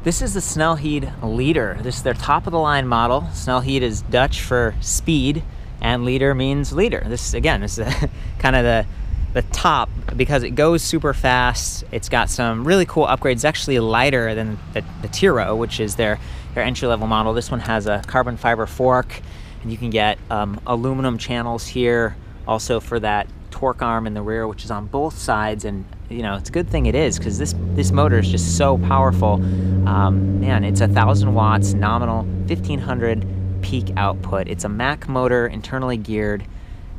This is the Snelheid Leider. This is their top-of-the-line model. Snelheid is Dutch for speed, and Leider means leader. This, again, is kind of the top because it goes super fast. It's got some really cool upgrades. It's actually lighter than the Tiro, which is their entry-level model. This one has a carbon fiber fork, and you can get aluminum channels here, also for that torque arm in the rear, which is on both sides. And you know, it's a good thing it is, because this motor is just so powerful. Man, it's 1,000 watts nominal, 1,500 peak output. It's a Mack motor, internally geared,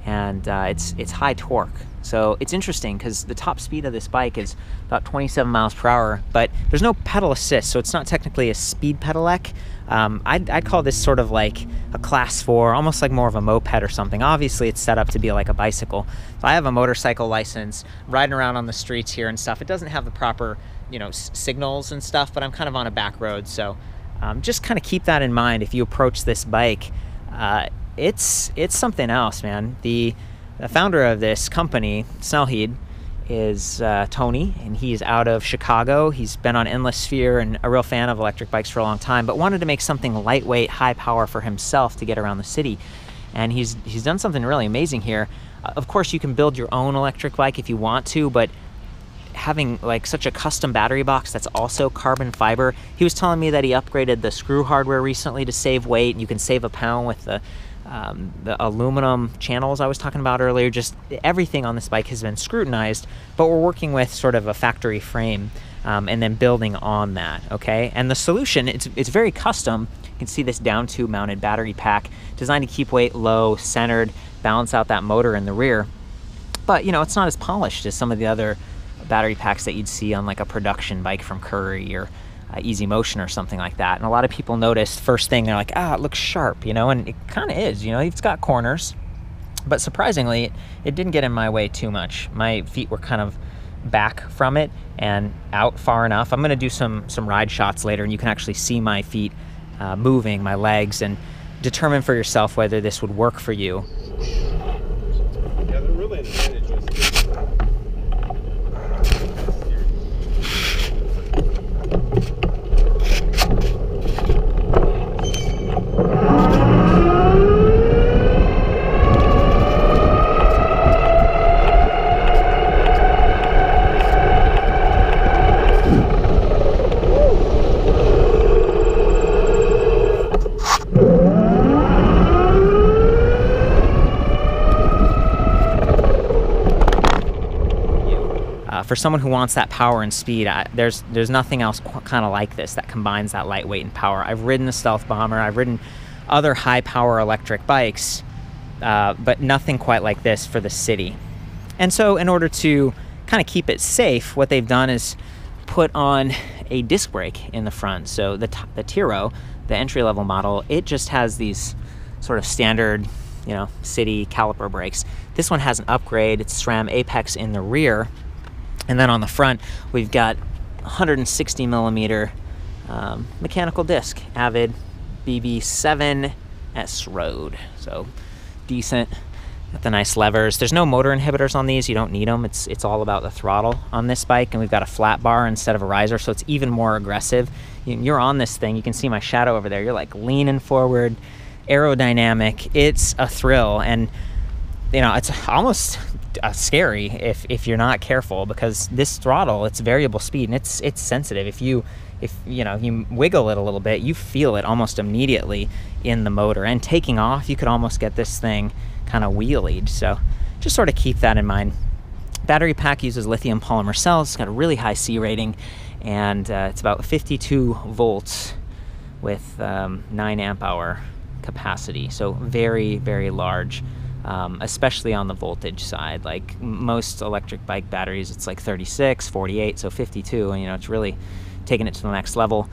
and it's high torque. So it's interesting because the top speed of this bike is about 27 miles per hour, but there's no pedal assist, so it's not technically a speed pedelec. I'd call this sort of like a class 4, almost like more of a moped or something. Obviously, it's set up to be like a bicycle. So I have a motorcycle license, riding around on the streets here and stuff. It doesn't have the proper, you know, signals and stuff, but I'm kind of on a back road. So just kind of keep that in mind if you approach this bike. It's something else, man. The founder of this company, Snelheid, is Tony, and he's out of Chicago. He's been on Endless Sphere and a real fan of electric bikes for a long time, but wanted to make something lightweight, high power for himself to get around the city. And he's done something really amazing here. Of course, you can build your own electric bike if you want to, but having like such a custom battery box that's also carbon fiber. He was telling me that he upgraded the screw hardware recently to save weight, and you can save a pound with the aluminum channels I was talking about earlier. Just everything on this bike has been scrutinized, but we're working with sort of a factory frame and then building on that, okay? And the solution, it's very custom. You can see this down tube mounted battery pack designed to keep weight low, centered, balance out that motor in the rear. But, you know, it's not as polished as some of the other battery packs that you'd see on like a production bike from Curry or Easy Motion or something like that. And a lot of people noticed first thing, they're like, it looks sharp, you know, and it kind of is, you know, it's got corners, but surprisingly, it didn't get in my way too much. My feet were kind of back from it and out far enough. I'm going to do some ride shots later, and you can actually see my feet moving, my legs, and determine for yourself whether this would work for you. Yeah, they're really advantageous. For someone who wants that power and speed, there's nothing else kind of like this that combines that lightweight and power. I've ridden the Stealth Bomber, I've ridden other high-power electric bikes, but nothing quite like this for the city. And so in order to kind of keep it safe, what they've done is put on a disc brake in the front. So the Tiro, the entry-level model, it just has these sort of standard, you know, city caliper brakes. This one has an upgrade. It's SRAM Apex in the rear. And then on the front, we've got 160 millimeter mechanical disc, Avid BB7 S Road. So decent, got the nice levers. There's no motor inhibitors on these. You don't need them. It's all about the throttle on this bike. And we've got a flat bar instead of a riser, so it's even more aggressive. You're on this thing. You can see my shadow over there. You're like leaning forward, aerodynamic. It's a thrill. And you know, it's almost scary if you're not careful, because this throttle, it's variable speed, and it's sensitive. If you wiggle it a little bit, you feel it almost immediately in the motor. And taking off, you could almost get this thing kind of wheelied. So just sort of keep that in mind. Battery pack uses lithium polymer cells. It's got a really high C rating, and it's about 52 volts with 9 amp hour capacity. So very, very large. Especially on the voltage side. Like most electric bike batteries, it's like 36, 48, so 52, and you know, it's really taking it to the next level.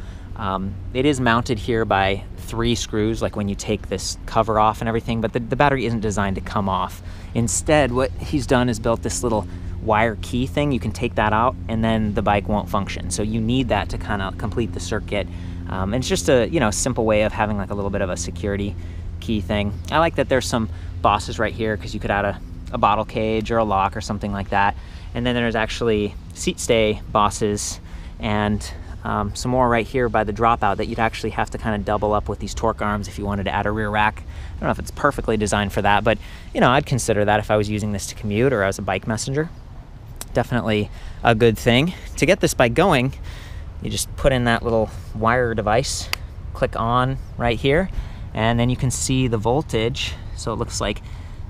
It is mounted here by 3 screws, like when you take this cover off and everything, but the battery isn't designed to come off. Instead, what he's done is built this little wire key thing. You can take that out and then the bike won't function. So you need that to kind of complete the circuit. And it's just a, you know, simple way of having like a little bit of a security key thing. I like that there's some bosses right here, because you could add a bottle cage or a lock or something like that. And then there's actually seat stay bosses and some more right here by the dropout that you'd actually have to kind of double up with these torque arms if you wanted to add a rear rack. I don't know if it's perfectly designed for that, but you know, I'd consider that if I was using this to commute or as a bike messenger. Definitely a good thing. To get this bike going, you just put in that little wire device, click on right here, and then you can see the voltage. So it looks like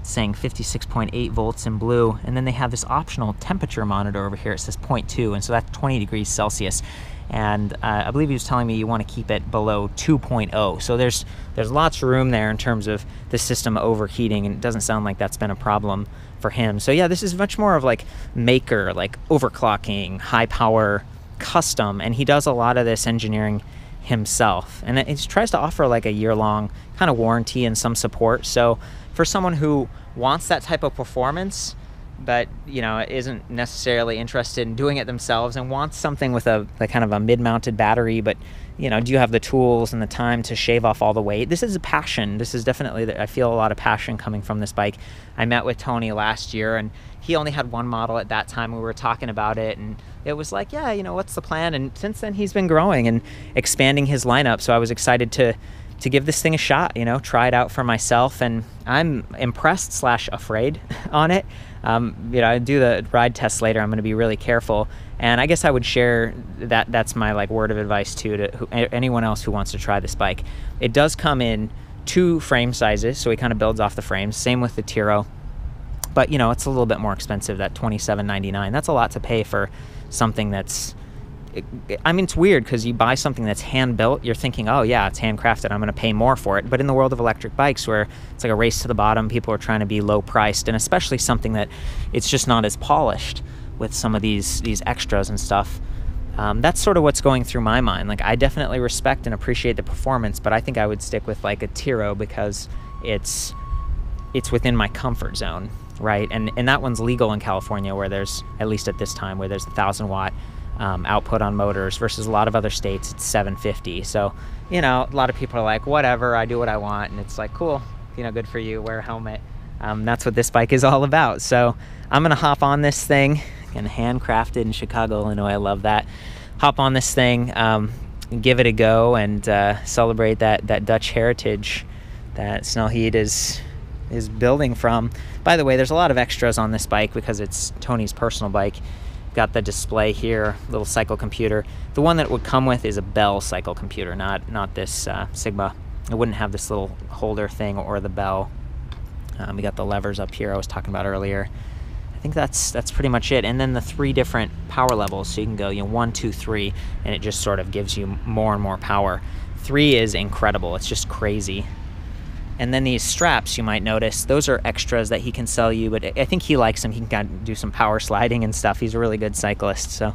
it's saying 56.8 volts in blue, and then they have this optional temperature monitor over here. It says 0.2, and so that's 20 degrees Celsius. And I believe he was telling me you want to keep it below 2.0. So there's lots of room there in terms of the system overheating, and it doesn't sound like that's been a problem for him. So yeah, this is much more of like maker, like overclocking, high power, custom, and he does a lot of this engineering himself. And it tries to offer like a year-long kind of warranty and some support. So for someone who wants that type of performance, but you know, isn't necessarily interested in doing it themselves and wants something with a kind of a mid-mounted battery, but you know, do you have the tools and the time to shave off all the weight? This is a passion. This is definitely, I feel a lot of passion coming from this bike. I met with Tony last year, and he only had one model at that time. We were talking about it, and it was like, yeah, you know, what's the plan? And since then he's been growing and expanding his lineup. So I was excited to give this thing a shot, you know, try it out for myself, and I'm impressed / afraid on it. You know, I do the ride test later. I'm going to be really careful, and I guess I would share that. That's my like word of advice too to anyone else who wants to try this bike. It does come in 2 frame sizes, so he kind of builds off the frames. Same with the Tiro, but you know, it's a little bit more expensive. That $27.99. That's a lot to pay for something that's, I mean, it's weird because you buy something that's hand built, you're thinking, oh yeah, it's handcrafted, I'm going to pay more for it. But in the world of electric bikes, where it's like a race to the bottom, people are trying to be low priced, and especially something that it's just not as polished with some of these extras and stuff. That's sort of what's going through my mind. Like, I definitely respect and appreciate the performance, but I think I would stick with like a Tiro because it's within my comfort zone, right? And that one's legal in California, where there's, at least at this time, where there's 1,000 watt output on motors, versus a lot of other states it's 750. So, you know, a lot of people are like, whatever, I do what I want, and it's like, cool, you know, good for you, wear a helmet. That's what this bike is all about. So I'm gonna hop on this thing, and handcrafted in Chicago, Illinois. I love that. Hop on this thing, give it a go, and celebrate that Dutch heritage that Snelheid is building from. By the way, there's a lot of extras on this bike because it's Tony's personal bike. Got the display here, little cycle computer. The one that it would come with is a Bell cycle computer, not this Sigma. It wouldn't have this little holder thing or the Bell. We got the levers up here I was talking about earlier. I think that's pretty much it. And then the 3 different power levels, so you can go 1, 2, 3, and it just sort of gives you more and more power. 3 is incredible. It's just crazy. And then these straps, you might notice, those are extras that he can sell you, but I think he likes them. He can kind of do some power sliding and stuff. He's a really good cyclist. So,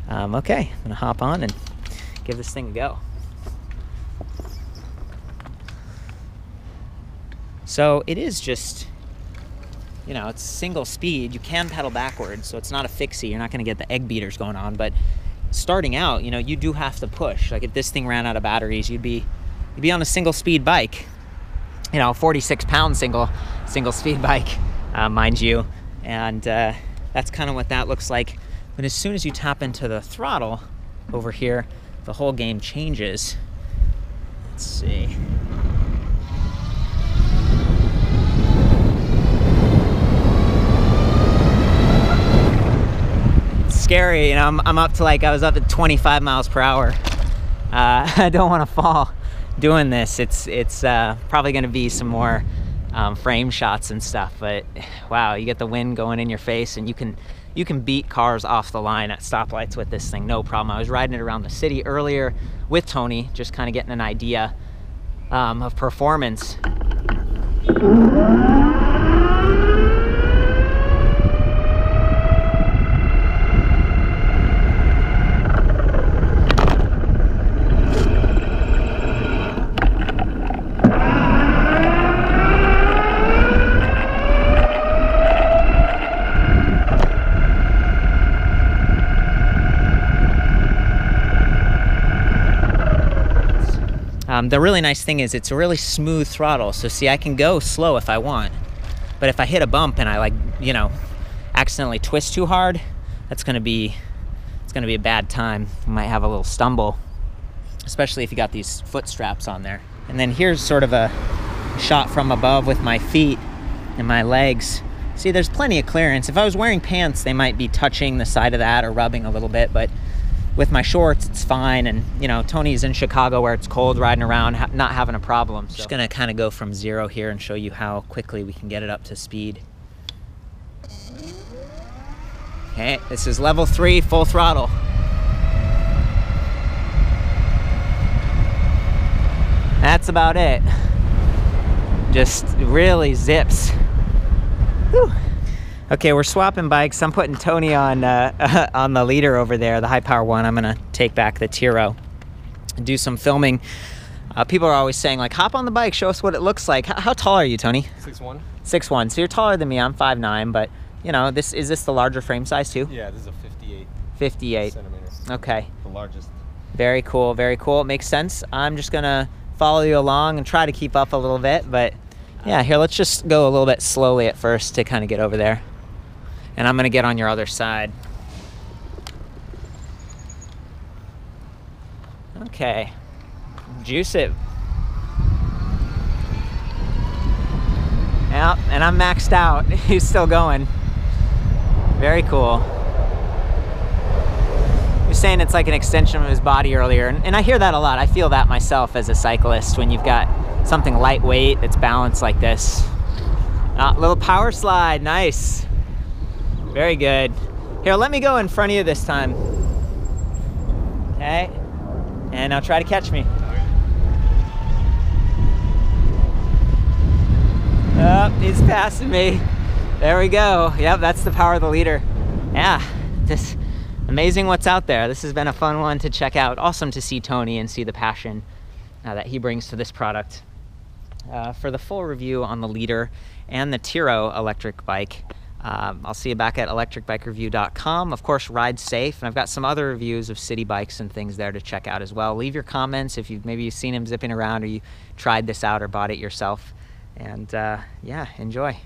okay, I'm gonna hop on and give this thing a go. So it is just, you know, it's single speed. You can pedal backwards, so it's not a fixie. You're not gonna get the egg beaters going on, but starting out, you know, you do have to push. Like if this thing ran out of batteries, you'd be on a single speed bike. You know, 46-pound single speed bike, mind you, and that's kind of what that looks like. But as soon as you tap into the throttle over here, the whole game changes. Let's see. It's scary, you know. I'm up to like, I was up at 25 miles per hour. I don't want to fall doing this. It's probably going to be some more frame shots and stuff, but wow, you get the wind going in your face, and you can beat cars off the line at stoplights with this thing, no problem. I was riding it around the city earlier with Tony, just kind of getting an idea of performance. The really nice thing is it's a really smooth throttle. So see, I can go slow if I want, but if I hit a bump and I, like, you know, accidentally twist too hard, it's gonna be it's gonna be a bad time. You might have a little stumble, especially if you got these foot straps on there. And then here's sort of a shot from above with my feet and my legs. See, there's plenty of clearance. If I was wearing pants, they might be touching the side of that or rubbing a little bit, but with my shorts, it's fine. And you know, Tony's in Chicago where it's cold, riding around, not having a problem. So just gonna kind of go from 0 here and show you how quickly we can get it up to speed. Okay, this is level 3, full throttle. That's about it. Just really zips. Whew. Okay, we're swapping bikes. I'm putting Tony on on the leader over there, the high power one. I'm gonna take back the Tiro and do some filming. People are always saying like, hop on the bike, show us what it looks like. How tall are you, Tony? 6'1". 6'1", so you're taller than me. I'm 5'9", but you know, is this the larger frame size too? Yeah, this is a 58. 58. Centimeters. Okay. The largest. Very cool, very cool. It makes sense. I'm just gonna follow you along and try to keep up a little bit, but yeah, here, let's just go a little bit slowly at first to kind of get over there. And I'm gonna get on your other side. Okay, juice it. Yeah, and I'm maxed out. He's still going. Very cool. You're saying it's like an extension of his body earlier, and I hear that a lot. I feel that myself as a cyclist when you've got something lightweight that's balanced like this. Little power slide, nice. Very good. Here, let me go in front of you this time. Okay, and now try to catch me. Oh, he's passing me. There we go. Yep, that's the power of the leader. Yeah, this amazing what's out there. This has been a fun one to check out. Awesome to see Tony and see the passion that he brings to this product. For the full review on the leader and the Tiro electric bike, I'll see you back at ElectricBikeReview.com. Of course, ride safe, and I've got some other reviews of city bikes and things there to check out as well. Leave your comments if maybe you've seen him zipping around or you tried this out or bought it yourself. And yeah, enjoy.